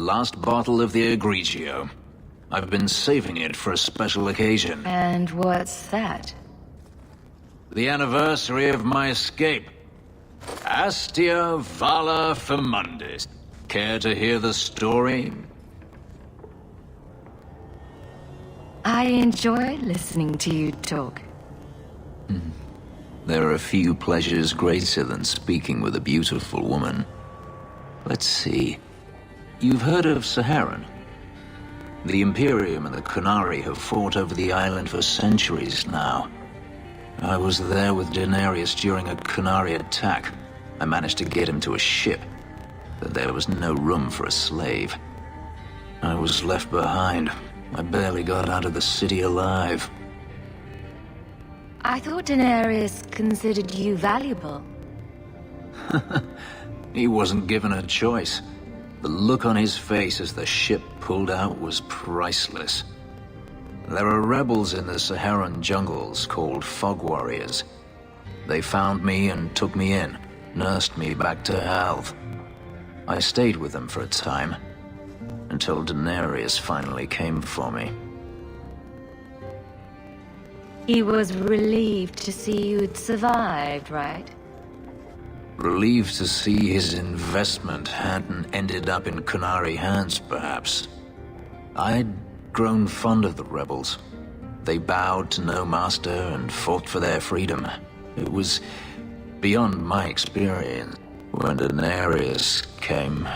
last bottle of the Egregio. I've been saving it for a special occasion. And what's that? The anniversary of my escape. Astia Vala Femundis. Care to hear the story? I enjoy listening to you talk. There are few pleasures greater than speaking with a beautiful woman. Let's see. You've heard of Saharan? The Imperium and the Qunari have fought over the island for centuries now. I was there with Daenerys during a Qunari attack. I managed to get him to a ship, but there was no room for a slave. I was left behind. I barely got out of the city alive. I thought Daenerys considered you valuable. He wasn't given a choice. The look on his face as the ship pulled out was priceless. There are rebels in the Saharan jungles called Fog Warriors. They found me and took me in, nursed me back to health. I stayed with them for a time, until Daenerys finally came for me. He was relieved to see you'd survived, right? Relieved to see his investment hadn't ended up in Qunari hands, perhaps. I'd grown fond of the rebels. They bowed to no master and fought for their freedom. It was beyond my experience. When Daenerys came,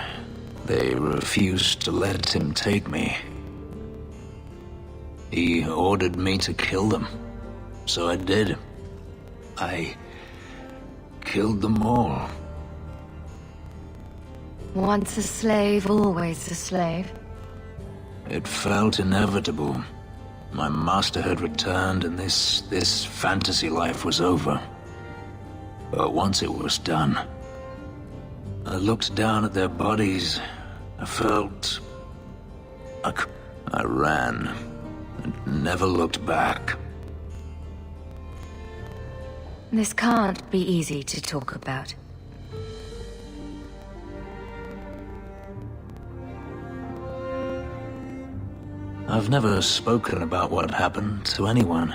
they refused to let him take me. He ordered me to kill them, so I did. I killed them all. Once a slave, always a slave. It felt inevitable. My master had returned and this fantasy life was over. But once it was done, I looked down at their bodies. I felt... I ran and never looked back. This can't be easy to talk about. I've never spoken about what happened to anyone.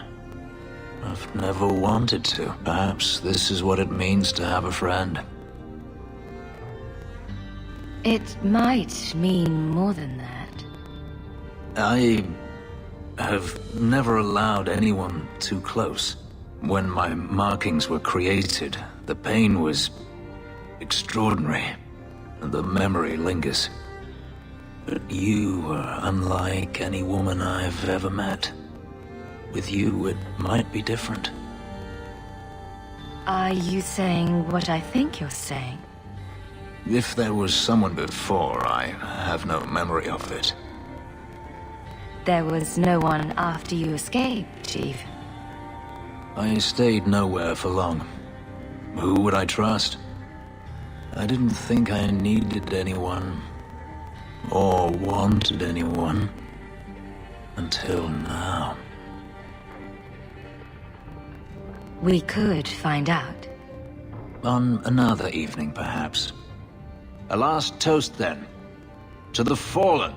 I've never wanted to. Perhaps this is what it means to have a friend. It might mean more than that. I have never allowed anyone too close. When my markings were created, the pain was extraordinary, and the memory lingers. But you are unlike any woman I've ever met. With you, it might be different. Are you saying what I think you're saying? If there was someone before, I have no memory of it. There was no one after you escaped, even. I stayed nowhere for long. Who would I trust? I didn't think I needed anyone, or wanted anyone, until now. We could find out. On another evening, perhaps. A last toast, then. To the fallen.